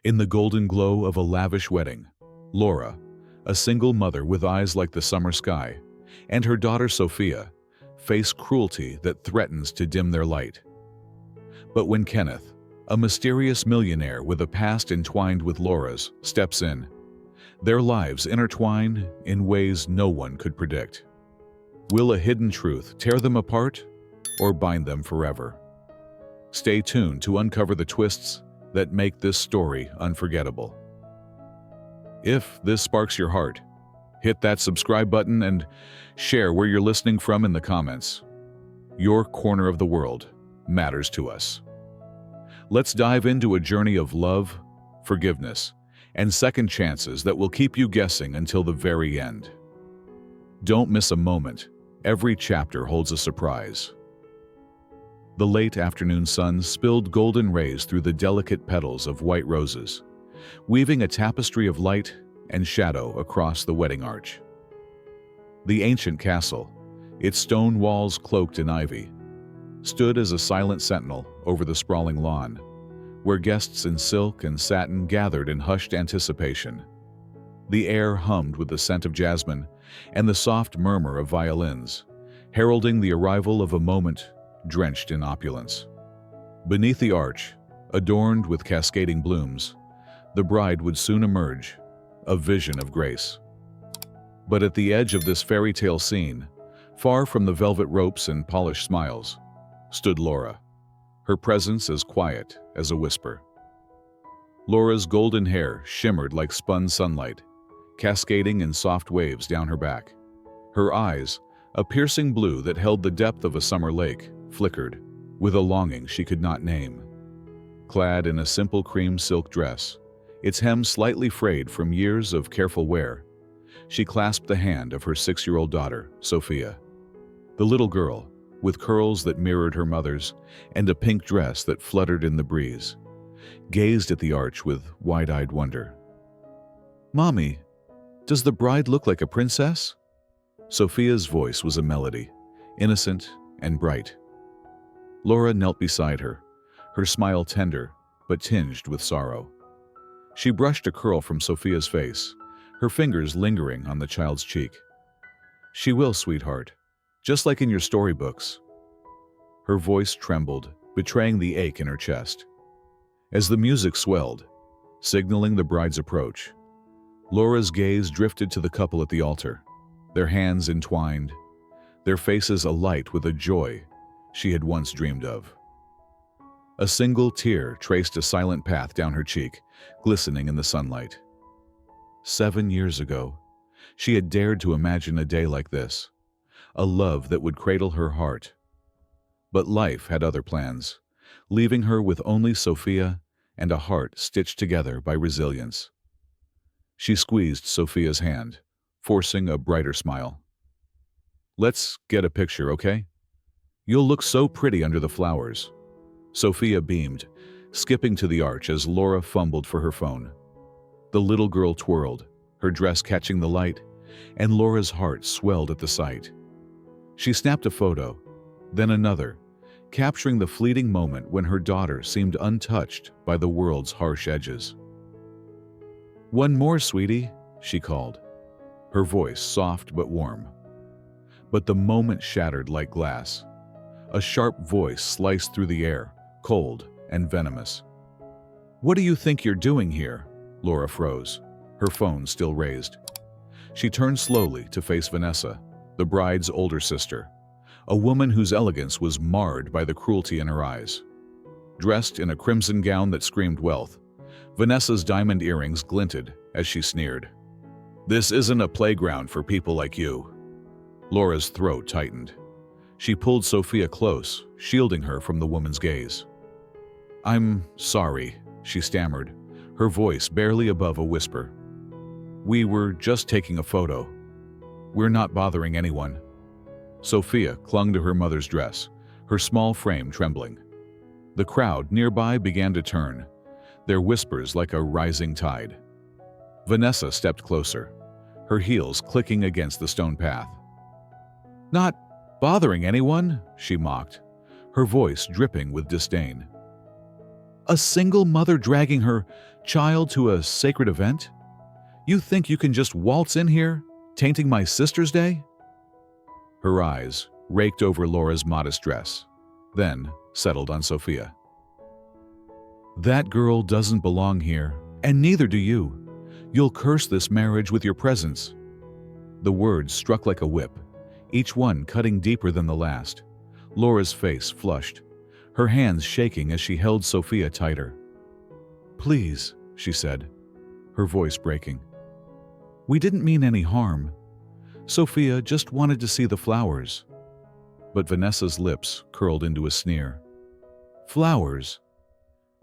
In the golden glow of a lavish wedding, Laura, a single mother with eyes like the summer sky, and her daughter Sophia face cruelty that threatens to dim their light. But when Kenneth, a mysterious millionaire with a past entwined with Laura's, steps in, their lives intertwine in ways no one could predict. Will a hidden truth tear them apart or bind them forever? Stay tuned to uncover the twists that make this story unforgettable. If this sparks your heart, hit that subscribe button and share where you're listening from in the comments. Your corner of the world matters to us. Let's dive into a journey of love, forgiveness, and second chances that will keep you guessing until the very end. Don't miss a moment. Every chapter holds a surprise. The late afternoon sun spilled golden rays through the delicate petals of white roses, weaving a tapestry of light and shadow across the wedding arch. The ancient castle, its stone walls cloaked in ivy, stood as a silent sentinel over the sprawling lawn, where guests in silk and satin gathered in hushed anticipation. The air hummed with the scent of jasmine and the soft murmur of violins, heralding the arrival of a moment drenched in opulence. Beneath the arch, adorned with cascading blooms, the bride would soon emerge, a vision of grace. But at the edge of this fairy tale scene, far from the velvet ropes and polished smiles, stood Laura, her presence as quiet as a whisper. Laura's golden hair shimmered like spun sunlight, cascading in soft waves down her back. Her eyes, a piercing blue that held the depth of a summer lake, flickered with a longing she could not name. Clad in a simple cream silk dress, its hem slightly frayed from years of careful wear, she clasped the hand of her 6-year-old daughter, Sophia. The little girl, with curls that mirrored her mother's and a pink dress that fluttered in the breeze, gazed at the arch with wide-eyed wonder. "Mommy, does the bride look like a princess?" Sophia's voice was a melody, innocent and bright. Laura knelt beside her, her smile tender but tinged with sorrow. She brushed a curl from Sophia's face, her fingers lingering on the child's cheek. "She will, sweetheart, just like in your storybooks." Her voice trembled, betraying the ache in her chest. As the music swelled, signaling the bride's approach, Laura's gaze drifted to the couple at the altar, their hands entwined, their faces alight with a joy she had once dreamed of. A single tear traced a silent path down her cheek, glistening in the sunlight. 7 years ago, she had dared to imagine a day like this, a love that would cradle her heart. But life had other plans, leaving her with only Sophia and a heart stitched together by resilience. She squeezed Sophia's hand, forcing a brighter smile. "Let's get a picture, okay? You'll look so pretty under the flowers." Sophia beamed, skipping to the arch as Laura fumbled for her phone. The little girl twirled, her dress catching the light, and Laura's heart swelled at the sight. She snapped a photo, then another, capturing the fleeting moment when her daughter seemed untouched by the world's harsh edges. "One more, sweetie," she called, her voice soft but warm. But the moment shattered like glass. A sharp voice sliced through the air, cold and venomous. "What do you think you're doing here?" Laura froze, her phone still raised. She turned slowly to face Vanessa, the bride's older sister, a woman whose elegance was marred by the cruelty in her eyes. Dressed in a crimson gown that screamed wealth, Vanessa's diamond earrings glinted as she sneered. "This isn't a playground for people like you." Laura's throat tightened. She pulled Sophia close, shielding her from the woman's gaze. "I'm sorry," she stammered, her voice barely above a whisper. "We were just taking a photo. We're not bothering anyone." Sophia clung to her mother's dress, her small frame trembling. The crowd nearby began to turn, their whispers like a rising tide. Vanessa stepped closer, her heels clicking against the stone path. "Not bothering anyone?" she mocked, her voice dripping with disdain. A single mother dragging her child to a sacred event? You think you can just waltz in here, tainting my sister's day? Her eyes raked over Laura's modest dress, then settled on Sophia. That girl doesn't belong here, and neither do you. You'll curse this marriage with your presence. The words struck like a whip, each one cutting deeper than the last. Laura's face flushed, her hands shaking as she held Sophia tighter. Please, she said, her voice breaking. We didn't mean any harm. Sophia just wanted to see the flowers. But Vanessa's lips curled into a sneer. Flowers?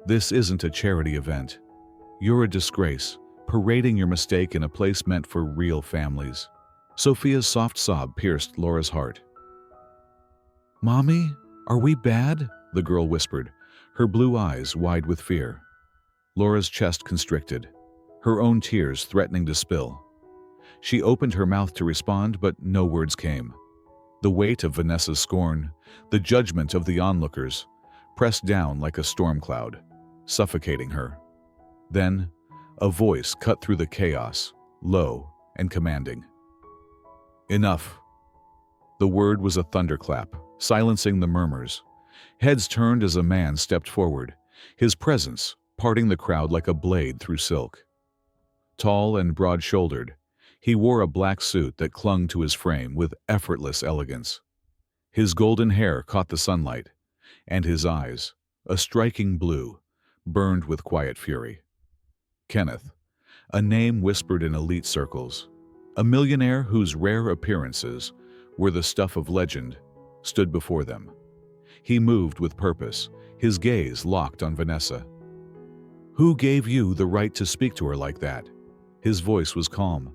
This isn't a charity event. You're a disgrace, parading your mistake in a place meant for real families. Sophia's soft sob pierced Laura's heart. Mommy, are we bad? The girl whispered, her blue eyes wide with fear. Laura's chest constricted, her own tears threatening to spill. She opened her mouth to respond, but no words came. The weight of Vanessa's scorn, the judgment of the onlookers, pressed down like a storm cloud, suffocating her. Then, a voice cut through the chaos, low and commanding. Enough. The word was a thunderclap, silencing the murmurs. Heads turned as a man stepped forward, his presence parting the crowd like a blade through silk. Tall and broad-shouldered, he wore a black suit that clung to his frame with effortless elegance. His golden hair caught the sunlight, and his eyes, a striking blue, burned with quiet fury. Kenneth, a name whispered in elite circles, a millionaire whose rare appearances were the stuff of legend, stood before them. He moved with purpose, his gaze locked on Vanessa. Who gave you the right to speak to her like that? His voice was calm,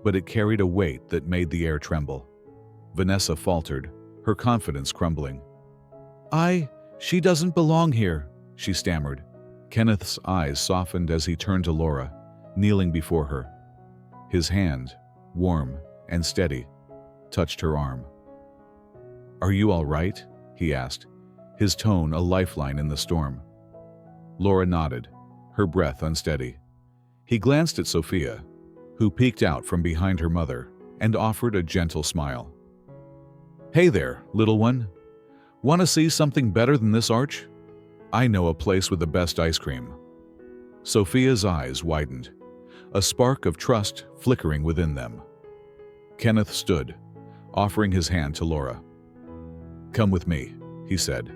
but it carried a weight that made the air tremble. Vanessa faltered, her confidence crumbling. She doesn't belong here, she stammered. Kenneth's eyes softened as he turned to Laura, kneeling before her. His hand, warm and steady, touched her arm. Are you all right? He asked, his tone a lifeline in the storm. Laura nodded, her breath unsteady. He glanced at Sophia, who peeked out from behind her mother and offered a gentle smile. Hey there, little one. Want to see something better than this arch? I know a place with the best ice cream. Sophia's eyes widened, a spark of trust flickering within them. Kenneth stood, offering his hand to Laura. Come with me, he said,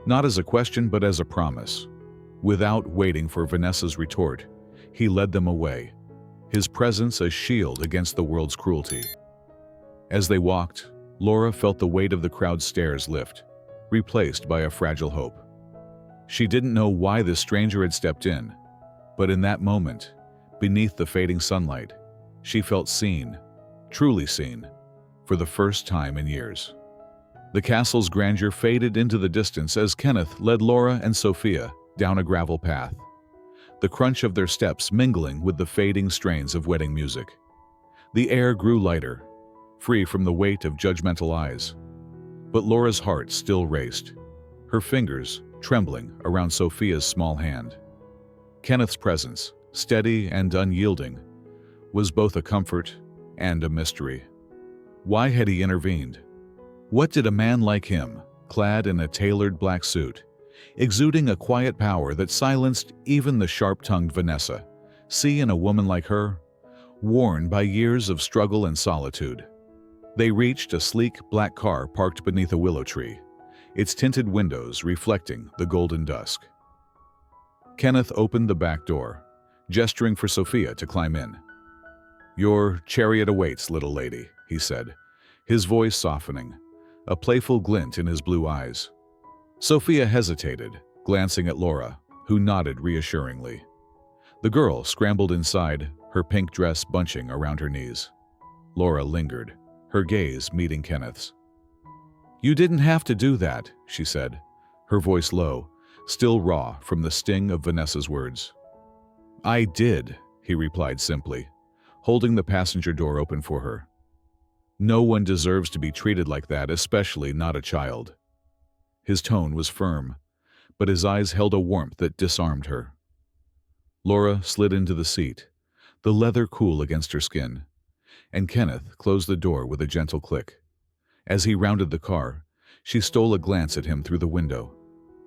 not as a question but as a promise. Without waiting for Vanessa's retort, he led them away, his presence a shield against the world's cruelty. As they walked, Laura felt the weight of the crowd's stares lift, replaced by a fragile hope. She didn't know why this stranger had stepped in, but in that moment, beneath the fading sunlight, she felt seen, truly seen, for the first time in years. The castle's grandeur faded into the distance as Kenneth led Laura and Sophia down a gravel path, the crunch of their steps mingling with the fading strains of wedding music. The air grew lighter, free from the weight of judgmental eyes. But Laura's heart still raced, her fingers trembling around Sophia's small hand. Kenneth's presence, steady and unyielding, was both a comfort and a mystery. Why had he intervened? What did a man like him, clad in a tailored black suit, exuding a quiet power that silenced even the sharp-tongued Vanessa, see in a woman like her, worn by years of struggle and solitude? They reached a sleek black car parked beneath a willow tree, its tinted windows reflecting the golden dusk. Kenneth opened the back door, gesturing for Sophia to climb in. Your chariot awaits, little lady, he said, his voice softening, a playful glint in his blue eyes. Sophia hesitated, glancing at Laura, who nodded reassuringly. The girl scrambled inside, her pink dress bunching around her knees. Laura lingered, her gaze meeting Kenneth's. You didn't have to do that, she said, her voice low, still raw from the sting of Vanessa's words. I did, he replied simply, holding the passenger door open for her. No one deserves to be treated like that, especially not a child. His tone was firm, but his eyes held a warmth that disarmed her. Laura slid into the seat, the leather cool against her skin, and Kenneth closed the door with a gentle click. As he rounded the car, she stole a glance at him through the window.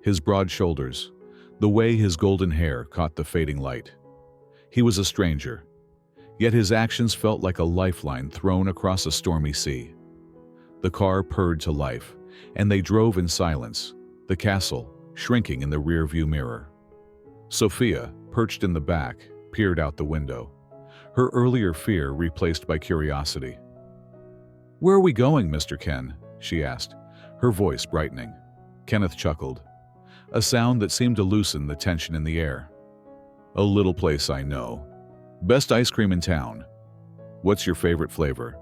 His broad shoulders, the way his golden hair caught the fading light. He was a stranger, yet his actions felt like a lifeline thrown across a stormy sea. The car purred to life, and they drove in silence, the castle shrinking in the rearview mirror. Sophia, perched in the back, peered out the window, her earlier fear replaced by curiosity. "Where are we going, Mr. Ken?" she asked, her voice brightening. Kenneth chuckled, a sound that seemed to loosen the tension in the air. "A little place I know. Best ice cream in town. What's your favorite flavor?"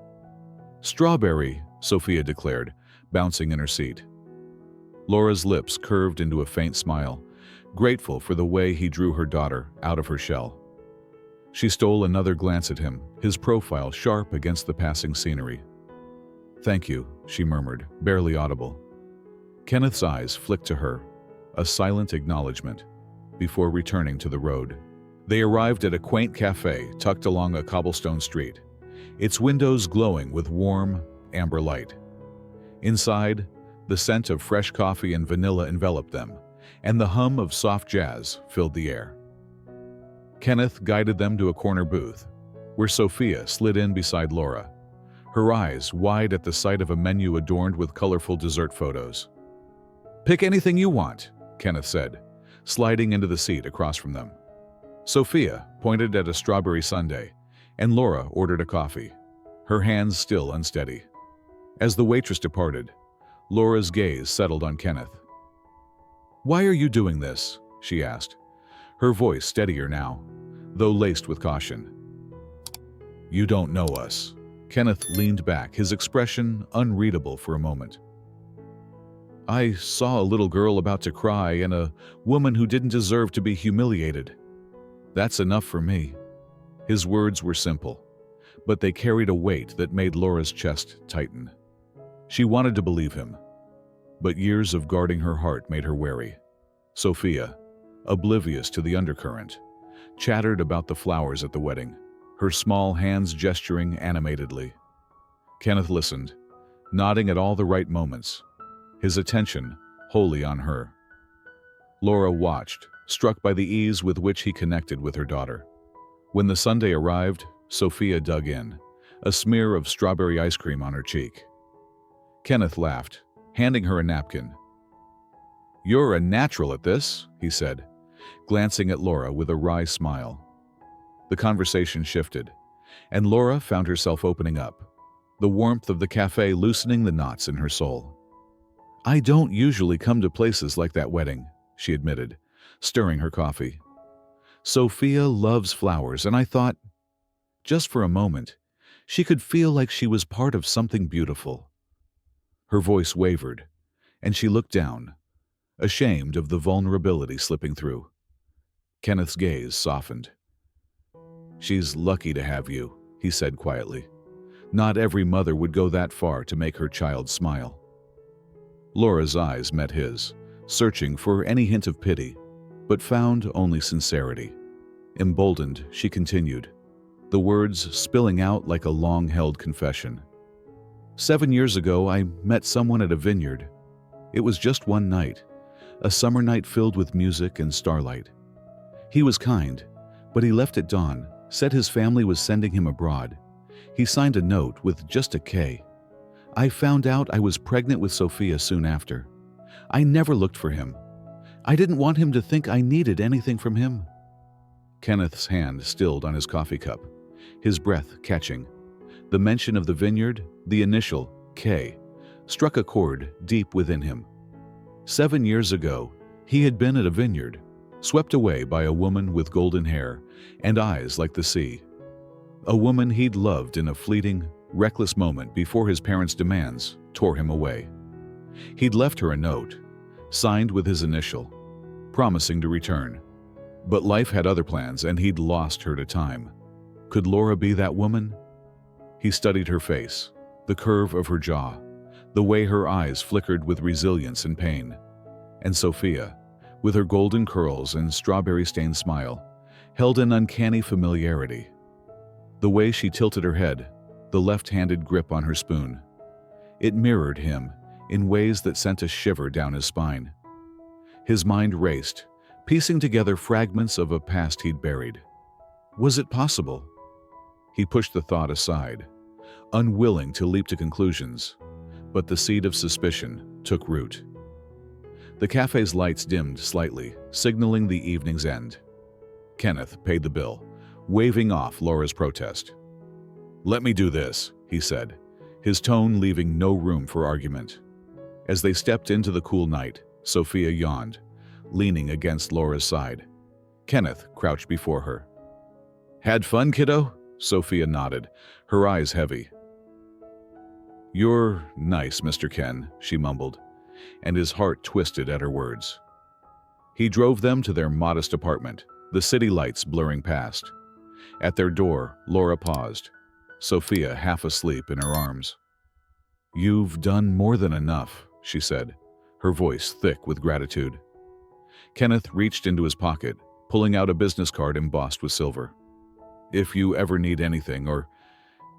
"Strawberry," Sophia declared, bouncing in her seat. Laura's lips curved into a faint smile, grateful for the way he drew her daughter out of her shell. She stole another glance at him, his profile sharp against the passing scenery. "Thank you," she murmured, barely audible. Kenneth's eyes flicked to her, a silent acknowledgement, before returning to the road. They arrived at a quaint cafe tucked along a cobblestone street, its windows glowing with warm, amber light. Inside, the scent of fresh coffee and vanilla enveloped them, and the hum of soft jazz filled the air. Kenneth guided them to a corner booth, where Sophia slid in beside Laura, her eyes wide at the sight of a menu adorned with colorful dessert photos. "Pick anything you want," Kenneth said, sliding into the seat across from them. Sophia pointed at a strawberry sundae, and Laura ordered a coffee, her hands still unsteady. As the waitress departed, Laura's gaze settled on Kenneth. "Why are you doing this?" she asked, her voice steadier now, though laced with caution. "You don't know us." Kenneth leaned back, his expression unreadable for a moment. "I saw a little girl about to cry and a woman who didn't deserve to be humiliated. That's enough for me." His words were simple, but they carried a weight that made Laura's chest tighten. She wanted to believe him, but years of guarding her heart made her wary. Sophia, oblivious to the undercurrent, chattered about the flowers at the wedding, her small hands gesturing animatedly. Kenneth listened, nodding at all the right moments, his attention wholly on her. Laura watched, struck by the ease with which he connected with her daughter. When the sundae arrived, Sophia dug in, a smear of strawberry ice cream on her cheek. Kenneth laughed, handing her a napkin. "You're a natural at this," he said, glancing at Laura with a wry smile. The conversation shifted, and Laura found herself opening up, the warmth of the cafe loosening the knots in her soul. "I don't usually come to places like that wedding," she admitted, stirring her coffee. "Sophia loves flowers, and I thought, just for a moment, she could feel like she was part of something beautiful." Her voice wavered, and she looked down, ashamed of the vulnerability slipping through. Kenneth's gaze softened. "She's lucky to have you," he said quietly. "Not every mother would go that far to make her child smile." Laura's eyes met his, searching for any hint of pity, but found only sincerity. Emboldened, she continued, the words spilling out like a long-held confession. 7 years ago, I met someone at a vineyard. It was just one night, a summer night filled with music and starlight. He was kind, but he left at dawn, said his family was sending him abroad. He signed a note with just a K. I found out I was pregnant with Sophia soon after. I never looked for him. I didn't want him to think I needed anything from him." Kenneth's hand stilled on his coffee cup, his breath catching. The mention of the vineyard, the initial K, struck a chord deep within him. 7 years ago, he had been at a vineyard, swept away by a woman with golden hair and eyes like the sea. A woman he'd loved in a fleeting, reckless moment before his parents' demands tore him away. He'd left her a note, signed with his initial, promising to return. But life had other plans, and he'd lost her to time. Could Laura be that woman? He studied her face, the curve of her jaw, the way her eyes flickered with resilience and pain. And Sophia, with her golden curls and strawberry-stained smile, held an uncanny familiarity. The way she tilted her head, the left-handed grip on her spoon. It mirrored him in ways that sent a shiver down his spine. His mind raced, piecing together fragments of a past he'd buried. Was it possible? He pushed the thought aside, unwilling to leap to conclusions, but the seed of suspicion took root. The cafe's lights dimmed slightly, signaling the evening's end. Kenneth paid the bill, waving off Laura's protest. "Let me do this," he said, his tone leaving no room for argument. As they stepped into the cool night, Sophia yawned, leaning against Laura's side. Kenneth crouched before her. "Had fun, kiddo?" Sophia nodded, her eyes heavy. "You're nice, Mr. Ken," she mumbled, and his heart twisted at her words. He drove them to their modest apartment, the city lights blurring past. At their door, Laura paused, Sophia half asleep in her arms. "You've done more than enough," she said, her voice thick with gratitude. Kenneth reached into his pocket, pulling out a business card embossed with silver. "If you ever need anything, or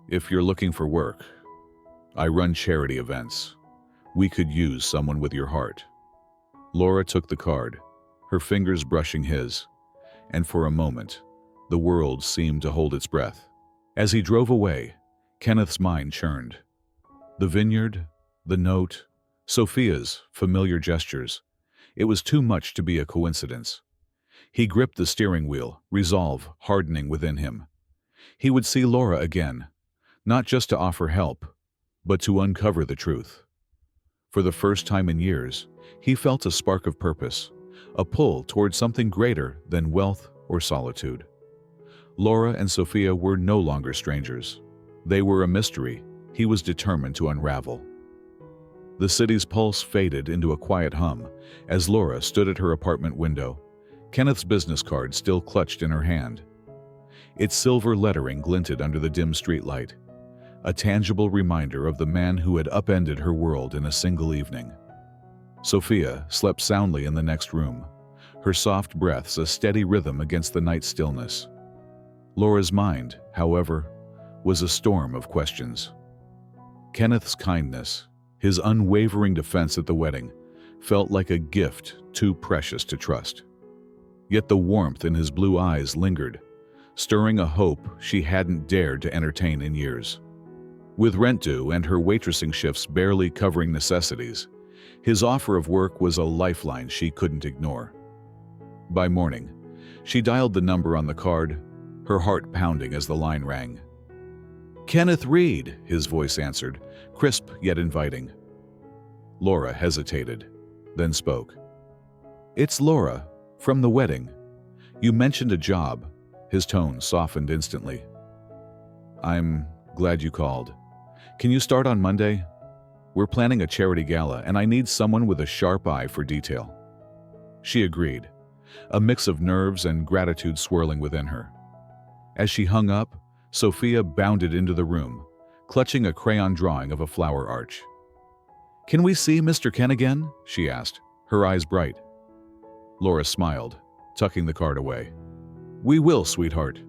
if you're looking for work, I run charity events. We could use someone with your heart." Laura took the card, her fingers brushing his, and for a moment, the world seemed to hold its breath. As he drove away, Kenneth's mind churned. The vineyard, the note, Sophia's familiar gestures. It was too much to be a coincidence. He gripped the steering wheel, resolve hardening within him. He would see Laura again, not just to offer help, but to uncover the truth. For the first time in years, he felt a spark of purpose, a pull toward something greater than wealth or solitude. Laura and Sophia were no longer strangers. They were a mystery he was determined to unravel. The city's pulse faded into a quiet hum as Laura stood at her apartment window, Kenneth's business card still clutched in her hand. Its silver lettering glinted under the dim streetlight, a tangible reminder of the man who had upended her world in a single evening. Sophia slept soundly in the next room, her soft breaths a steady rhythm against the night stillness. Laura's mind, however, was a storm of questions. Kenneth's kindness, his unwavering defense at the wedding, felt like a gift too precious to trust. Yet the warmth in his blue eyes lingered, stirring a hope she hadn't dared to entertain in years. With rent due and her waitressing shifts barely covering necessities, his offer of work was a lifeline she couldn't ignore. By morning, she dialed the number on the card, her heart pounding as the line rang. "Kenneth Reed," his voice answered, crisp yet inviting. Laura hesitated, then spoke. "It's Laura, from the wedding. You mentioned a job." His tone softened instantly. "I'm glad you called. Can you start on Monday? We're planning a charity gala, and I need someone with a sharp eye for detail." She agreed, a mix of nerves and gratitude swirling within her. As she hung up, Sophia bounded into the room, clutching a crayon drawing of a flower arch. "Can we see Mr. Ken again?" she asked, her eyes bright. Laura smiled, tucking the card away. "We will, sweetheart."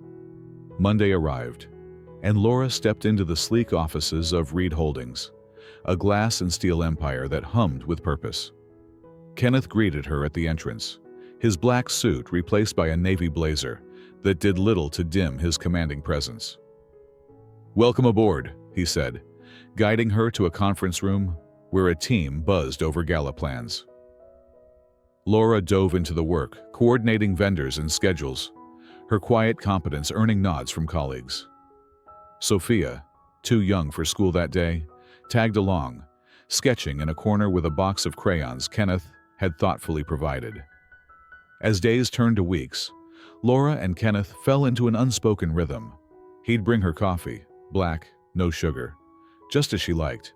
Monday arrived, and Laura stepped into the sleek offices of Reed Holdings, a glass and steel empire that hummed with purpose. Kenneth greeted her at the entrance, his black suit replaced by a navy blazer that did little to dim his commanding presence. "Welcome aboard," he said, guiding her to a conference room where a team buzzed over gala plans. Laura dove into the work, coordinating vendors and schedules, her quiet competence earning nods from colleagues. Sophia, too young for school that day, tagged along, sketching in a corner with a box of crayons Kenneth had thoughtfully provided. As days turned to weeks, Laura and Kenneth fell into an unspoken rhythm. He'd bring her coffee, black, no sugar, just as she liked,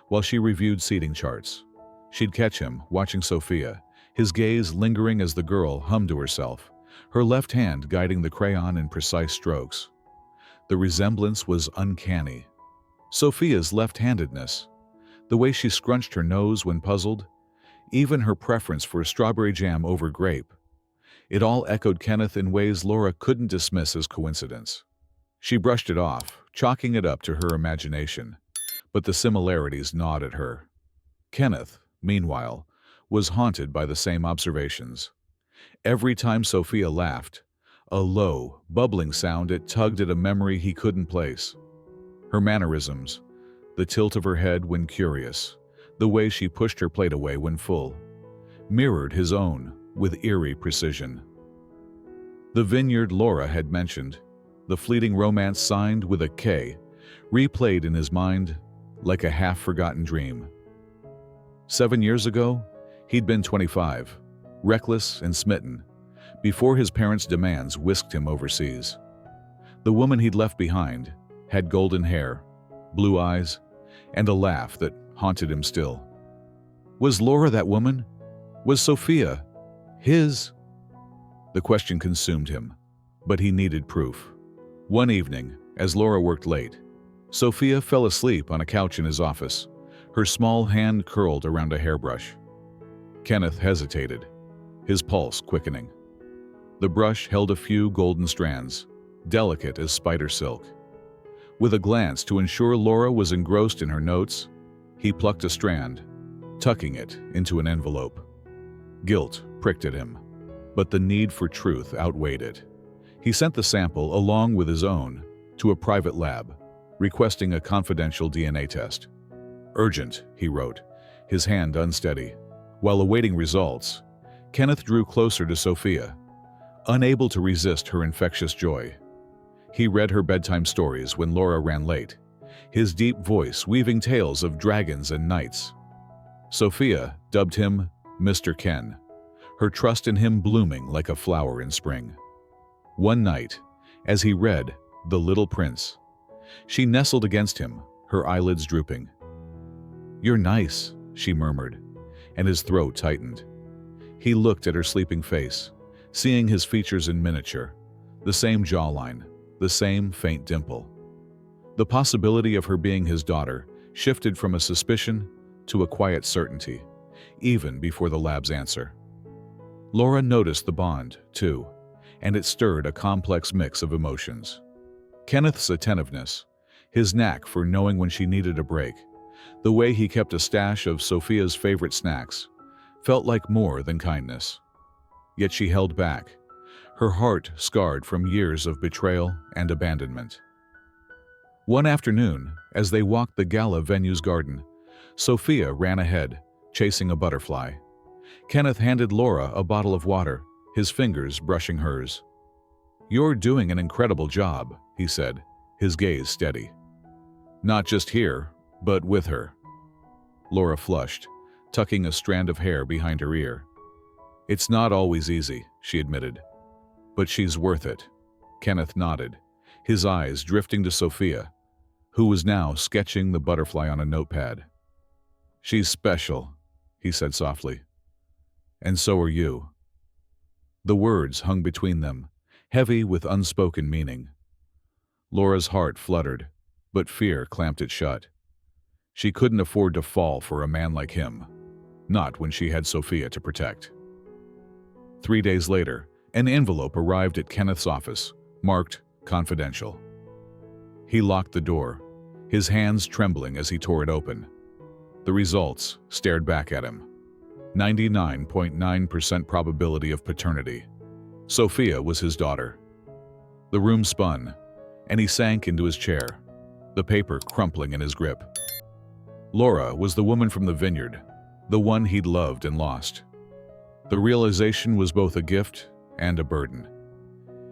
while she reviewed seating charts. She'd catch him watching Sophia, his gaze lingering as the girl hummed to herself, her left hand guiding the crayon in precise strokes. The resemblance was uncanny. Sophia's left-handedness, the way she scrunched her nose when puzzled, even her preference for strawberry jam over grape. It all echoed Kenneth in ways Laura couldn't dismiss as coincidence. She brushed it off, chalking it up to her imagination, but the similarities gnawed at her. Kenneth, meanwhile, was haunted by the same observations. Every time Sophia laughed, a low, bubbling sound, it tugged at a memory he couldn't place. Her mannerisms, the tilt of her head when curious, the way she pushed her plate away when full, mirrored his own with eerie precision. The vineyard Laura had mentioned, the fleeting romance signed with a K, replayed in his mind like a half-forgotten dream. 7 years ago, he'd been 25, reckless and smitten, before his parents' demands whisked him overseas. The woman he'd left behind had golden hair, blue eyes, and a laugh that haunted him still. Was Laura that woman? Was Sophia his? The question consumed him, but he needed proof. One evening, as Laura worked late, Sophia fell asleep on a couch in his office, her small hand curled around a hairbrush. Kenneth hesitated, his pulse quickening. The brush held a few golden strands, delicate as spider silk. With a glance to ensure Laura was engrossed in her notes, he plucked a strand, tucking it into an envelope. Guilt pricked at him, but the need for truth outweighed it. He sent the sample, along with his own, to a private lab, requesting a confidential DNA test. Urgent, he wrote, his hand unsteady. While awaiting results, Kenneth drew closer to Sophia, unable to resist her infectious joy. He read her bedtime stories when Laura ran late, his deep voice weaving tales of dragons and knights. Sophia dubbed him Mr. Ken, her trust in him blooming like a flower in spring. One night, as he read The Little Prince, she nestled against him, her eyelids drooping. "You're nice," she murmured, and his throat tightened. He looked at her sleeping face, seeing his features in miniature, the same jawline, the same faint dimple. The possibility of her being his daughter shifted from a suspicion to a quiet certainty, even before the lab's answer. Laura noticed the bond, too, and it stirred a complex mix of emotions. Kenneth's attentiveness, his knack for knowing when she needed a break, the way he kept a stash of Sophia's favorite snacks, felt like more than kindness. Yet she held back, her heart scarred from years of betrayal and abandonment. One afternoon, as they walked the gala venue's garden, Sophia ran ahead, chasing a butterfly. Kenneth handed Laura a bottle of water, his fingers brushing hers. "You're doing an incredible job," he said, his gaze steady. "Not just here, but with her." Laura flushed, tucking a strand of hair behind her ear. "It's not always easy," she admitted. "But she's worth it." Kenneth nodded, his eyes drifting to Sophia, who was now sketching the butterfly on a notepad. "She's special," he said softly. "And so are you." The words hung between them, heavy with unspoken meaning. Laura's heart fluttered, but fear clamped it shut. She couldn't afford to fall for a man like him, not when she had Sophia to protect. 3 days later, an envelope arrived at Kenneth's office, marked confidential. He locked the door, his hands trembling as he tore it open. The results stared back at him. 99.9% probability of paternity. Sophia was his daughter. The room spun, and he sank into his chair, the paper crumpling in his grip. Laura was the woman from the vineyard, the one he'd loved and lost. The realization was both a gift and a burden.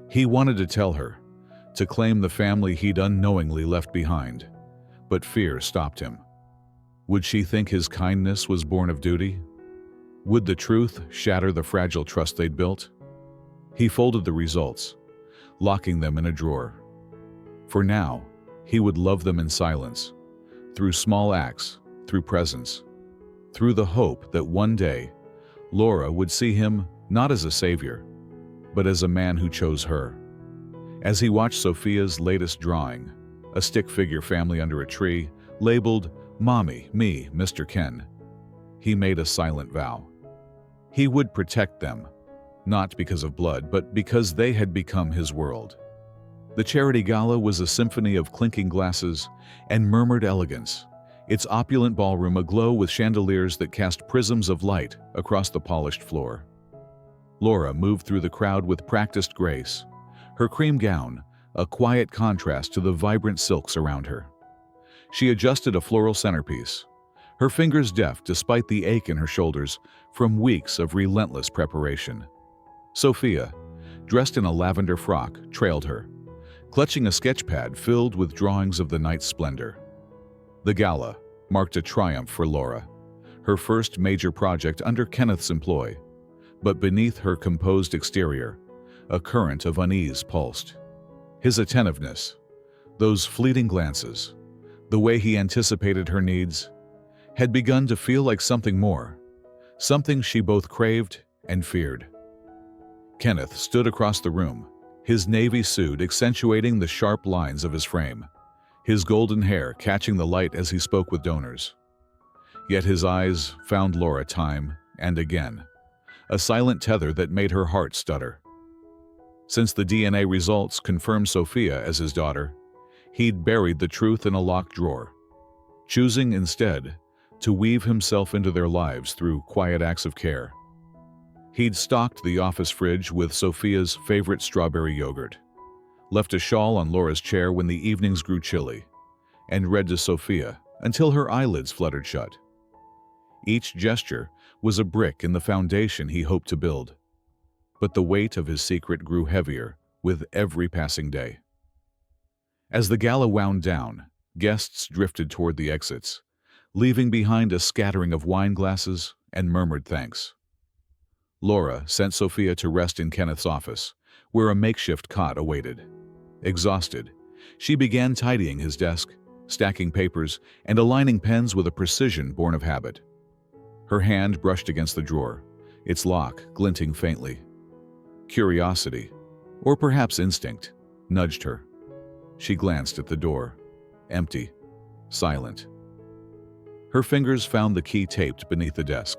He wanted to tell her, to claim the family he'd unknowingly left behind, but fear stopped him. Would she think his kindness was born of duty? Would the truth shatter the fragile trust they'd built? He folded the results, locking them in a drawer. For now, he would love them in silence, through small acts, through presence, through the hope that one day, Laura would see him not as a savior, but as a man who chose her. As he watched Sophia's latest drawing, a stick figure family under a tree, labeled "Mommy, me, Mr. Ken," he made a silent vow. He would protect them, not because of blood, but because they had become his world. The charity gala was a symphony of clinking glasses and murmured elegance, its opulent ballroom aglow with chandeliers that cast prisms of light across the polished floor. Laura moved through the crowd with practiced grace, her cream gown a quiet contrast to the vibrant silks around her. She adjusted a floral centerpiece, her fingers deft despite the ache in her shoulders from weeks of relentless preparation. Sophia, dressed in a lavender frock, trailed her, clutching a sketch pad filled with drawings of the night's splendor. The gala marked a triumph for Laura, her first major project under Kenneth's employ. But beneath her composed exterior, a current of unease pulsed. His attentiveness, those fleeting glances, the way he anticipated her needs, had begun to feel like something more, something she both craved and feared. Kenneth stood across the room, his navy suit accentuating the sharp lines of his frame, his golden hair catching the light as he spoke with donors. Yet his eyes found Laura time and again, a silent tether that made her heart stutter. Since the DNA results confirmed Sophia as his daughter, he'd buried the truth in a locked drawer, choosing instead to weave himself into their lives through quiet acts of care. He'd stocked the office fridge with Sophia's favorite strawberry yogurt, left a shawl on Laura's chair when the evenings grew chilly, and read to Sophia until her eyelids fluttered shut. Each gesture was a brick in the foundation he hoped to build. But the weight of his secret grew heavier with every passing day. As the gala wound down, guests drifted toward the exits, leaving behind a scattering of wine glasses and murmured thanks. Laura sent Sophia to rest in Kenneth's office, where a makeshift cot awaited. Exhausted, she began tidying his desk, stacking papers, and aligning pens with a precision born of habit. Her hand brushed against the drawer, its lock glinting faintly. Curiosity, or perhaps instinct, nudged her. She glanced at the door, empty, silent. Her fingers found the key taped beneath the desk,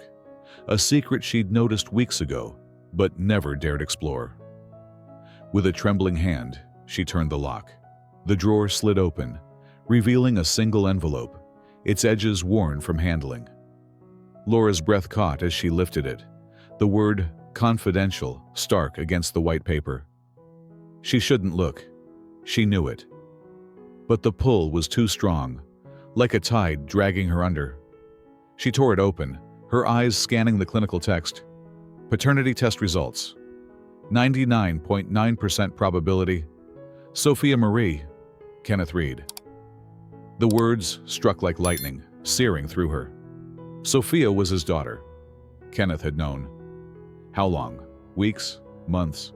a secret she'd noticed weeks ago, but never dared explore. With a trembling hand, she turned the lock. The drawer slid open, revealing a single envelope, its edges worn from handling. Laura's breath caught as she lifted it, the word confidential stark against the white paper. She shouldn't look. She knew it. But the pull was too strong, like a tide dragging her under. She tore it open, her eyes scanning the clinical text. Paternity test results. 99.9% probability. Sophia Marie. Kenneth read. The words struck like lightning, searing through her. Sophia was his daughter. Kenneth had known. How long? Weeks? Months?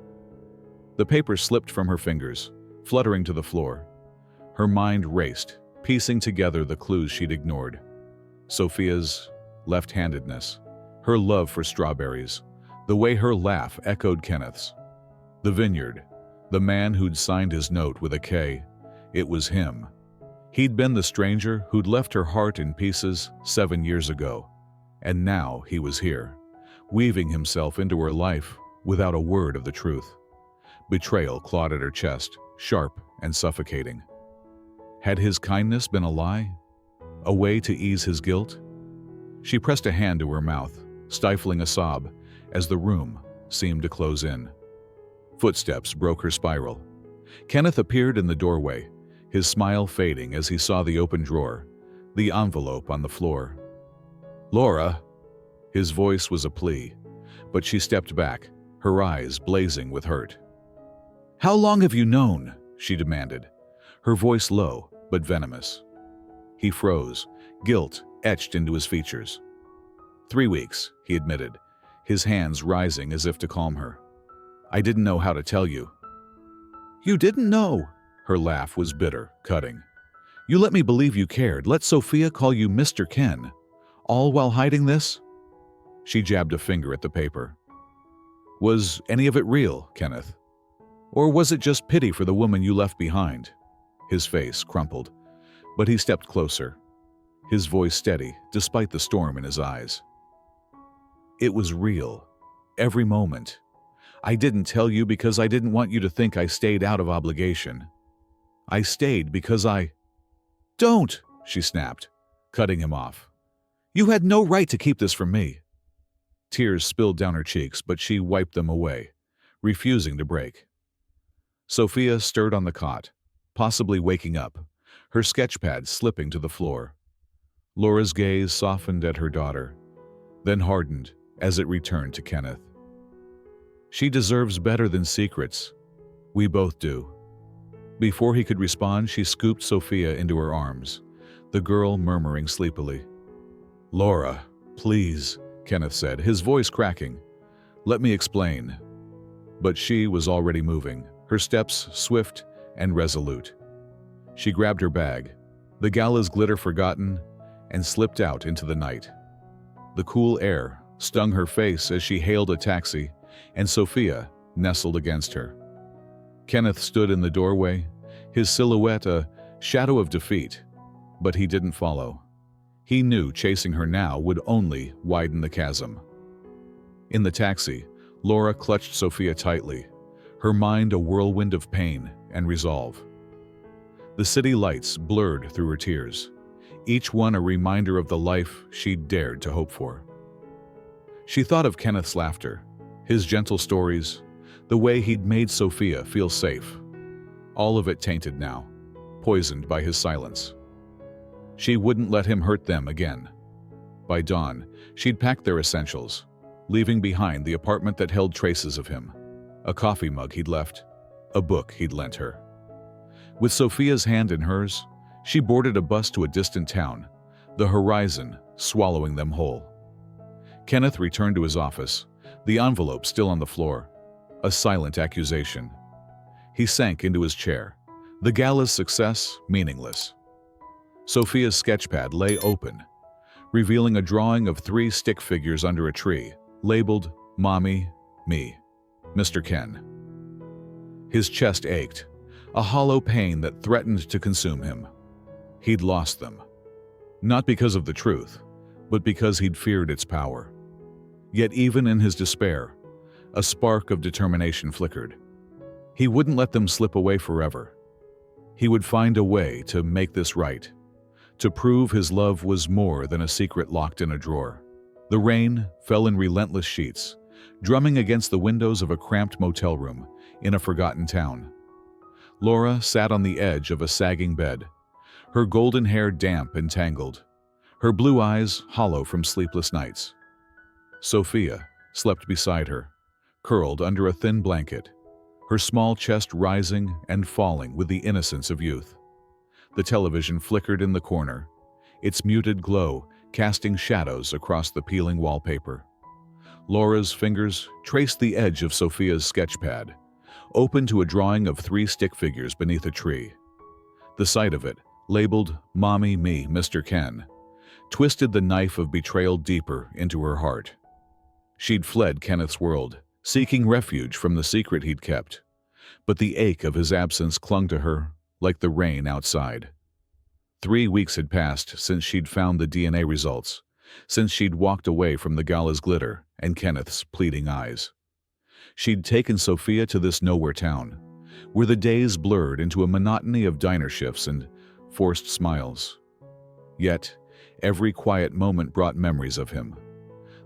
The paper slipped from her fingers, fluttering to the floor. Her mind raced, piecing together the clues she'd ignored. Sophia's left-handedness, her love for strawberries, the way her laugh echoed Kenneth's. The vineyard, the man who'd signed his note with a K, it was him. He'd been the stranger who'd left her heart in pieces 7 years ago, and now he was here, weaving himself into her life without a word of the truth. Betrayal clawed at her chest, sharp and suffocating. Had his kindness been a lie? A way to ease his guilt? She pressed a hand to her mouth, stifling a sob, as the room seemed to close in. Footsteps broke her spiral. Kenneth appeared in the doorway, his smile fading as he saw the open drawer, the envelope on the floor. "Laura!" His voice was a plea, but she stepped back, her eyes blazing with hurt. "How long have you known?" she demanded, her voice low but venomous. He froze, guilt etched into his features. 3 weeks, he admitted, his hands rising as if to calm her. "I didn't know how to tell you." "You didn't know?" Her laugh was bitter, cutting. "You let me believe you cared, let Sophia call you Mr. Ken, all while hiding this?" She jabbed a finger at the paper. "Was any of it real, Kenneth? Or was it just pity for the woman you left behind?" His face crumpled, but he stepped closer, his voice steady despite the storm in his eyes. It was real. Every moment. I didn't tell you because I didn't want you to think I stayed out of obligation. I stayed because I— Don't, she snapped, cutting him off. You had no right to keep this from me. Tears spilled down her cheeks, but she wiped them away, refusing to break. Sophia stirred on the cot, possibly waking up, her sketchpad slipping to the floor. Laura's gaze softened at her daughter, then hardened as it returned to Kenneth. She deserves better than secrets. We both do. Before he could respond, she scooped Sophia into her arms, the girl murmuring sleepily. Laura, please, Kenneth said, his voice cracking. Let me explain. But she was already moving, her steps swift and resolute. She grabbed her bag, the gala's glitter forgotten, and slipped out into the night. The cool air stung her face as she hailed a taxi, and Sophia nestled against her. Kenneth stood in the doorway, his silhouette a shadow of defeat, but he didn't follow. He knew chasing her now would only widen the chasm. In the taxi, Laura clutched Sophia tightly, her mind a whirlwind of pain and resolve. The city lights blurred through her tears, each one a reminder of the life she'd dared to hope for. She thought of Kenneth's laughter, his gentle stories, the way he'd made Sophia feel safe. All of it tainted now, poisoned by his silence. She wouldn't let him hurt them again. By dawn, she'd packed their essentials, leaving behind the apartment that held traces of him, a coffee mug he'd left, a book he'd lent her. With Sophia's hand in hers, she boarded a bus to a distant town, the horizon swallowing them whole. Kenneth returned to his office, the envelope still on the floor, a silent accusation. He sank into his chair, the gala's success meaningless. Sophia's sketchpad lay open, revealing a drawing of 3 stick figures under a tree, labeled Mommy, Me, Mr. Ken. His chest ached, a hollow pain that threatened to consume him. He'd lost them. Not because of the truth, but because he'd feared its power. Yet even in his despair, a spark of determination flickered. He wouldn't let them slip away forever. He would find a way to make this right, to prove his love was more than a secret locked in a drawer. The rain fell in relentless sheets, drumming against the windows of a cramped motel room in a forgotten town. Laura sat on the edge of a sagging bed, her golden hair damp and tangled, her blue eyes hollow from sleepless nights. Sophia slept beside her, curled under a thin blanket, her small chest rising and falling with the innocence of youth. The television flickered in the corner, its muted glow casting shadows across the peeling wallpaper. Laura's fingers traced the edge of Sophia's sketchpad, open to a drawing of 3 stick figures beneath a tree. The sight of it, labeled Mommy, Me, Mr. Ken, twisted the knife of betrayal deeper into her heart. She'd fled Kenneth's world, seeking refuge from the secret he'd kept, but the ache of his absence clung to her like the rain outside. 3 weeks had passed since she'd found the DNA results, since she'd walked away from the gala's glitter and Kenneth's pleading eyes. She'd taken Sophia to this nowhere town, where the days blurred into a monotony of diner shifts and forced smiles. Yet, every quiet moment brought memories of him.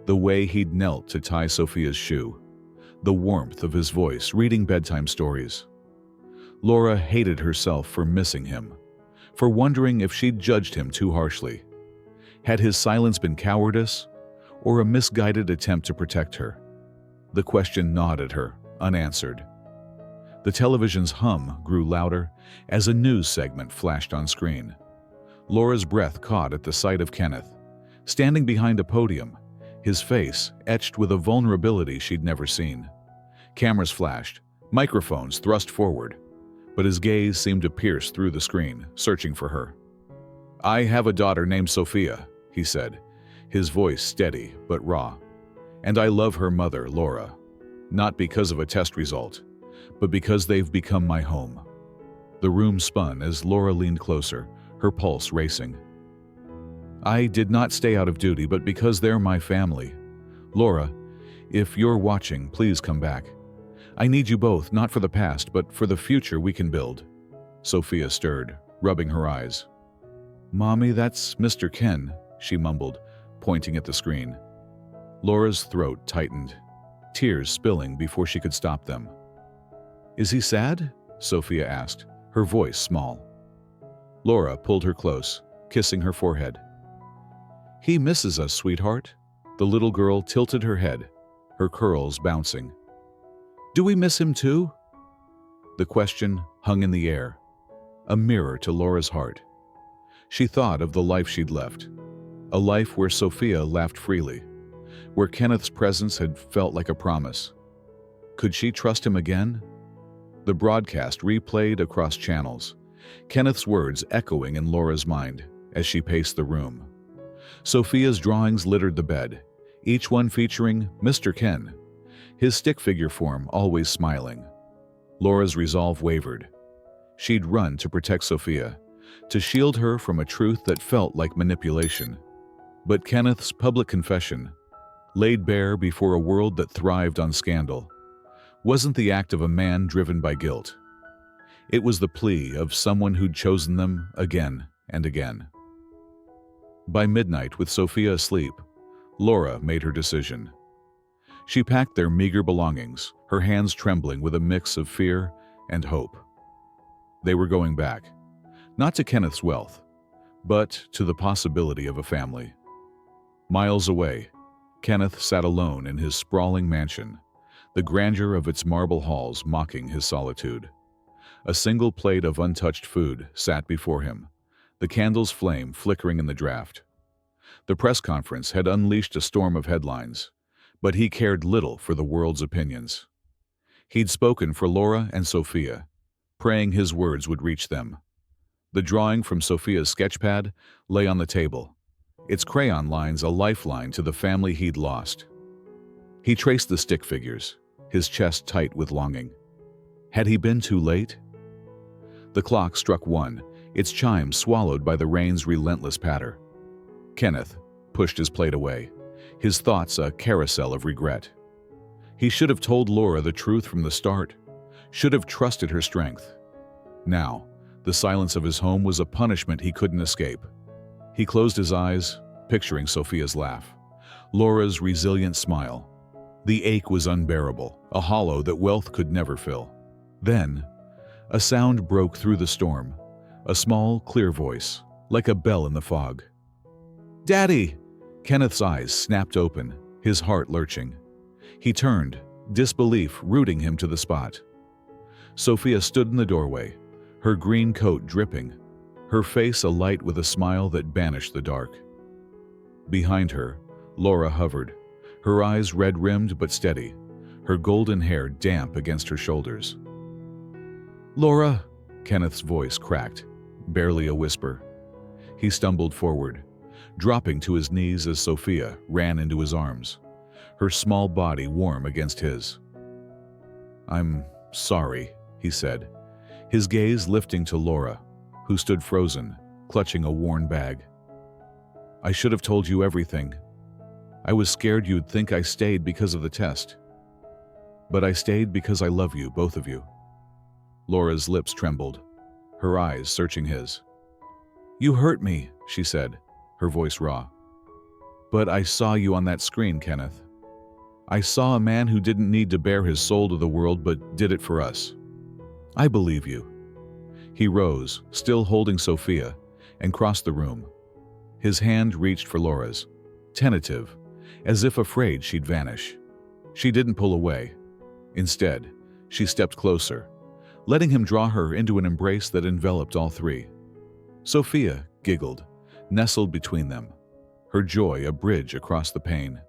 The way he'd knelt to tie Sophia's shoe, the warmth of his voice reading bedtime stories. Laura hated herself for missing him, for wondering if she'd judged him too harshly. Had his silence been cowardice, or a misguided attempt to protect her? The question gnawed at her, unanswered. The television's hum grew louder as a news segment flashed on screen. Laura's breath caught at the sight of Kenneth, standing behind a podium, his face etched with a vulnerability she'd never seen. Cameras flashed, microphones thrust forward, but his gaze seemed to pierce through the screen, searching for her. "I have a daughter named Sophia," he said, his voice steady but raw. "And I love her mother, Laura, not because of a test result, but because they've become my home." The room spun as Laura leaned closer, her pulse racing. "I did not stay out of duty, but because they're my family. Laura, if you're watching, please come back. I need you both, not for the past, but for the future we can build. Sophia stirred, rubbing her eyes. Mommy, that's Mr. Ken, she mumbled, pointing at the screen. Laura's throat tightened, tears spilling before she could stop them. Is he sad? Sophia asked, her voice small. Laura pulled her close, kissing her forehead. He misses us, sweetheart. The little girl tilted her head, her curls bouncing. Do we miss him too? The question hung in the air, a mirror to Laura's heart. She thought of the life she'd left, a life where Sophia laughed freely, where Kenneth's presence had felt like a promise. Could she trust him again? The broadcast replayed across channels, Kenneth's words echoing in Laura's mind as she paced the room. Sophia's drawings littered the bed, each one featuring Mr. Ken, his stick figure form always smiling. Laura's resolve wavered. She'd run to protect Sophia, to shield her from a truth that felt like manipulation. But Kenneth's public confession, laid bare before a world that thrived on scandal, wasn't the act of a man driven by guilt. It was the plea of someone who'd chosen them again and again. By midnight, with Sophia asleep, Laura made her decision. She packed their meager belongings, her hands trembling with a mix of fear and hope. They were going back, not to Kenneth's wealth, but to the possibility of a family. Miles away, Kenneth sat alone in his sprawling mansion, the grandeur of its marble halls mocking his solitude. A single plate of untouched food sat before him, the candle's flame flickering in the draft. The press conference had unleashed a storm of headlines, but he cared little for the world's opinions. He'd spoken for Laura and Sophia, praying his words would reach them. The drawing from Sophia's sketchpad lay on the table, its crayon lines a lifeline to the family he'd lost. He traced the stick figures, his chest tight with longing. Had he been too late? The clock struck 1, its chime swallowed by the rain's relentless patter. Kenneth pushed his plate away, his thoughts a carousel of regret. He should have told Laura the truth from the start, should have trusted her strength. Now, the silence of his home was a punishment he couldn't escape. He closed his eyes, picturing Sophia's laugh, Laura's resilient smile. The ache was unbearable, a hollow that wealth could never fill. Then, a sound broke through the storm, a small, clear voice, like a bell in the fog. Daddy! Kenneth's eyes snapped open, his heart lurching. He turned, disbelief rooting him to the spot. Sophia stood in the doorway, her green coat dripping, her face alight with a smile that banished the dark. Behind her, Laura hovered, her eyes red-rimmed but steady, her golden hair damp against her shoulders. Laura! Kenneth's voice cracked, barely a whisper. He stumbled forward, dropping to his knees as Sophia ran into his arms, her small body warm against his. I'm sorry, he said, his gaze lifting to Laura, who stood frozen, clutching a worn bag. I should have told you everything. I was scared you'd think I stayed because of the test. But I stayed because I love you, both of you. Laura's lips trembled, her eyes searching his. You hurt me, she said, her voice raw. But I saw you on that screen, Kenneth. I saw a man who didn't need to bare his soul to the world but did it for us. I believe you. He rose, still holding Sophia, and crossed the room. His hand reached for Laura's, tentative, as if afraid she'd vanish. She didn't pull away. Instead, she stepped closer, letting him draw her into an embrace that enveloped all three. Sophia giggled, nestled between them, her joy a bridge across the pain.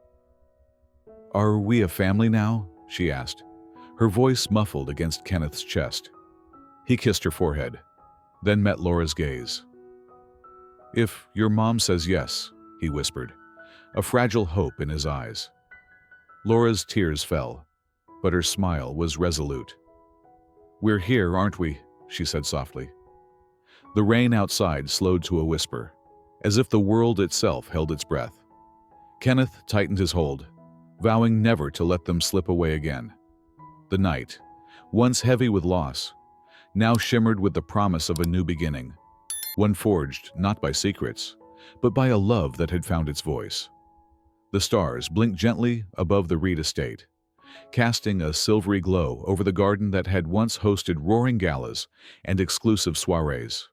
Are we a family now? She asked, her voice muffled against Kenneth's chest. He kissed her forehead, then met Laura's gaze. If your mom says yes, he whispered, a fragile hope in his eyes. Laura's tears fell, but her smile was resolute. We're here, aren't we? She said softly. The rain outside slowed to a whisper, as if the world itself held its breath. Kenneth tightened his hold, vowing never to let them slip away again. The night, once heavy with loss, now shimmered with the promise of a new beginning, one forged not by secrets, but by a love that had found its voice. The stars blinked gently above the Reed estate, casting a silvery glow over the garden that had once hosted roaring galas and exclusive soirees.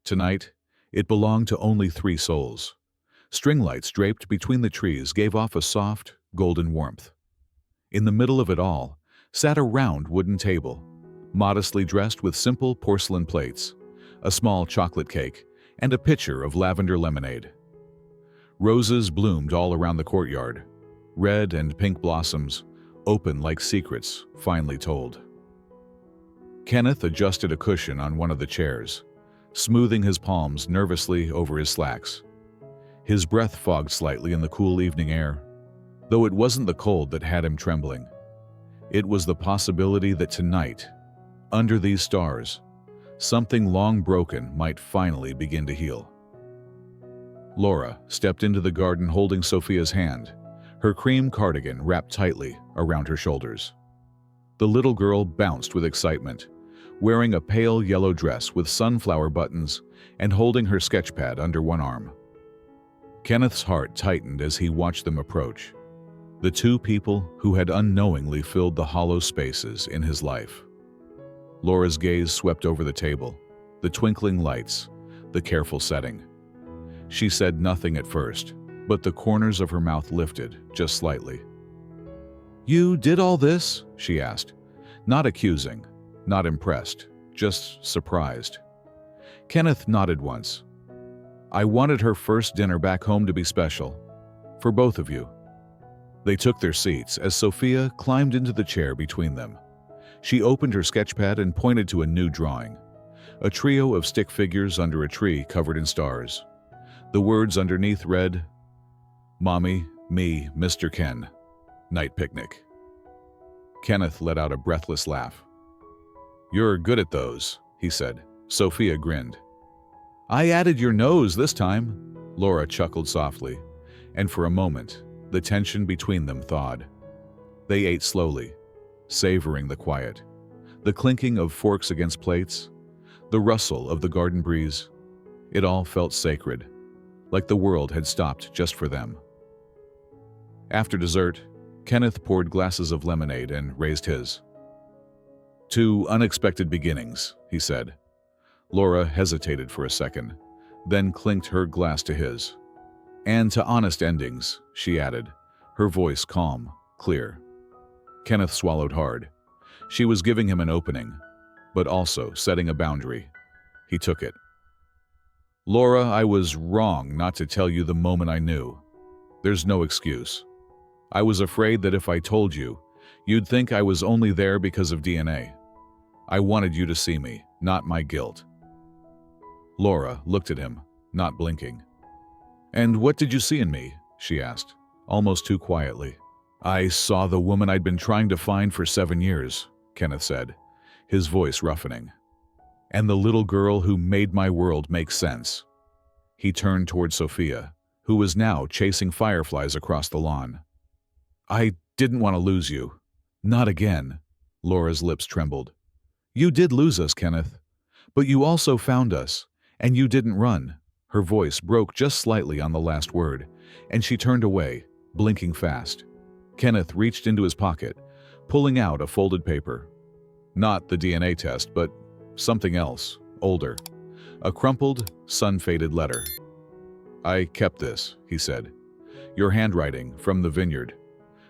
Tonight, it belonged to only 3 souls. String lights draped between the trees gave off a soft, golden warmth. In the middle of it all sat a round wooden table, modestly dressed with simple porcelain plates, a small chocolate cake, and a pitcher of lavender lemonade. Roses bloomed all around the courtyard, red and pink blossoms, open like secrets finally told. Kenneth adjusted a cushion on one of the chairs, smoothing his palms nervously over his slacks. His breath fogged slightly in the cool evening air, though it wasn't the cold that had him trembling. It was the possibility that tonight, under these stars, something long broken might finally begin to heal. Laura stepped into the garden holding Sophia's hand, her cream cardigan wrapped tightly around her shoulders. The little girl bounced with excitement, wearing a pale yellow dress with sunflower buttons and holding her sketchpad under one arm. Kenneth's heart tightened as he watched them approach, the 2 people who had unknowingly filled the hollow spaces in his life. Laura's gaze swept over the table, the twinkling lights, the careful setting. She said nothing at first, but the corners of her mouth lifted just slightly. "You did all this?" she asked, not accusing, not impressed, just surprised. Kenneth nodded once. "I wanted her first dinner back home to be special. For both of you." They took their seats as Sophia climbed into the chair between them. She opened her sketchpad and pointed to a new drawing, a trio of stick figures under a tree covered in stars. The words underneath read, "Mommy, me, Mr. Ken, night picnic." Kenneth let out a breathless laugh. "You're good at those," he said. Sophia grinned. "I added your nose this time," Laura chuckled softly, and for a moment, the tension between them thawed. They ate slowly, savoring the quiet, the clinking of forks against plates, the rustle of the garden breeze. It all felt sacred, like the world had stopped just for them. After dessert, Kenneth poured glasses of lemonade and raised his. "To unexpected beginnings," he said. Laura hesitated for a second, then clinked her glass to his. "And to honest endings," she added, her voice calm, clear. Kenneth swallowed hard. She was giving him an opening, but also setting a boundary. He took it. "Laura, I was wrong not to tell you the moment I knew. There's no excuse. I was afraid that if I told you, you'd think I was only there because of DNA. I wanted you to see me, not my guilt." Laura looked at him, not blinking. "And what did you see in me?" she asked, almost too quietly. "I saw the woman I'd been trying to find for 7 years, Kenneth said, his voice roughening. "And the little girl who made my world make sense." He turned toward Sophia, who was now chasing fireflies across the lawn. "I didn't want to lose you. Not again." Laura's lips trembled. "You did lose us, Kenneth. But you also found us, and you didn't run." Her voice broke just slightly on the last word, and she turned away, blinking fast. Kenneth reached into his pocket, pulling out a folded paper. Not the DNA test, but something else, older. A crumpled, sun-faded letter. "I kept this," he said. "Your handwriting from the vineyard,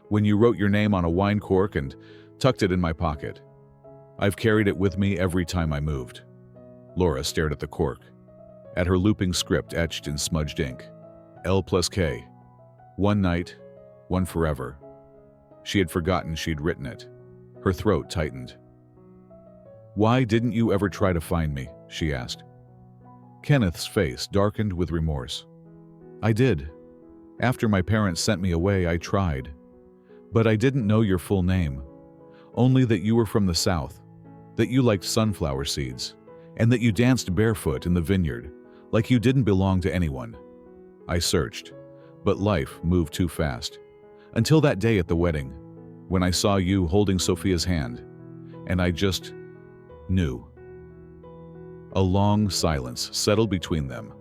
when you wrote your name on a wine cork and tucked it in my pocket. I've carried it with me every time I moved." Laura stared at the cork, at her looping script etched in smudged ink. L+K. One night, one forever. She had forgotten she'd written it. Her throat tightened. "Why didn't you ever try to find me?" she asked. Kenneth's face darkened with remorse. "I did. After my parents sent me away, I tried. But I didn't know your full name. Only that you were from the South, that you liked sunflower seeds, and that you danced barefoot in the vineyard, like you didn't belong to anyone. I searched, but life moved too fast. Until that day at the wedding, when I saw you holding Sophia's hand, and I just knew. A long silence settled between them,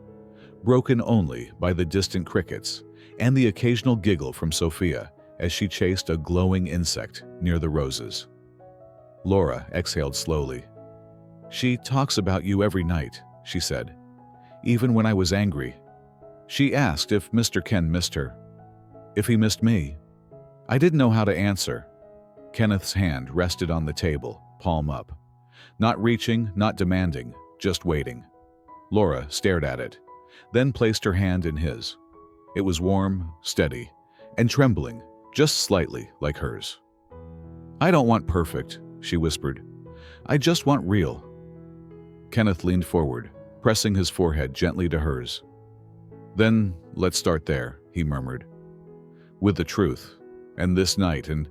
broken only by the distant crickets and the occasional giggle from Sophia as she chased a glowing insect near the roses. Laura exhaled slowly. "She talks about you every night," she said, "even when I was angry." She asked if Mr. Ken missed her, if he missed me. I didn't know how to answer. Kenneth's hand rested on the table, palm up. Not reaching, not demanding, just waiting. Laura stared at it, then placed her hand in his. It was warm, steady, and trembling, just slightly like hers. "I don't want perfect," she whispered. "I just want real." Kenneth leaned forward, pressing his forehead gently to hers. "Then let's start there," he murmured. "With the truth, and this night, and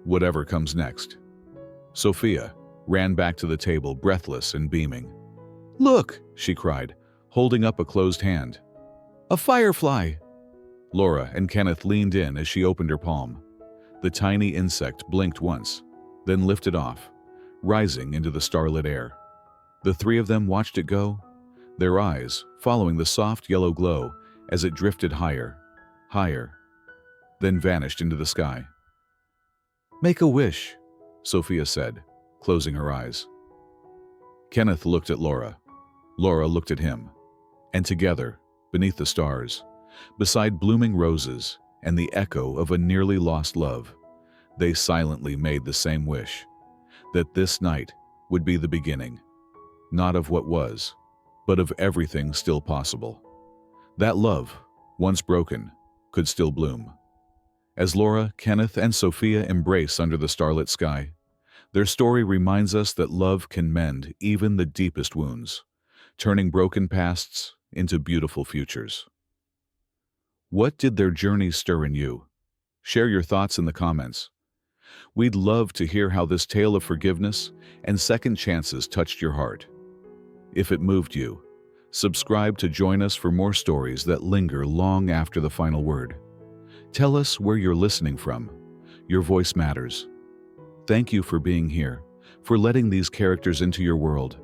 whatever comes next." Sophia ran back to the table, breathless and beaming. "Look!" she cried, holding up a closed hand. "A firefly!" Laura and Kenneth leaned in as she opened her palm. The tiny insect blinked once, then lifted off, rising into the starlit air. The three of them watched it go, their eyes following the soft yellow glow as it drifted higher, higher, then vanished into the sky. "Make a wish," Sophia said, closing her eyes. Kenneth looked at Laura. Laura looked at him. And together, beneath the stars, beside blooming roses and the echo of a nearly lost love, they silently made the same wish, that this night would be the beginning, not of what was, but of everything still possible. That love, once broken, could still bloom. As Laura, Kenneth, and Sophia embrace under the starlit sky, their story reminds us that love can mend even the deepest wounds, turning broken pasts into beautiful futures. What did their journey stir in you? Share your thoughts in the comments. We'd love to hear how this tale of forgiveness and second chances touched your heart. If it moved you, subscribe to join us for more stories that linger long after the final word. Tell us where you're listening from. Your voice matters. Thank you for being here, for letting these characters into your world.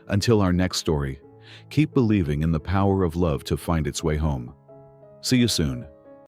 Until our next story, keep believing in the power of love to find its way home. See you soon.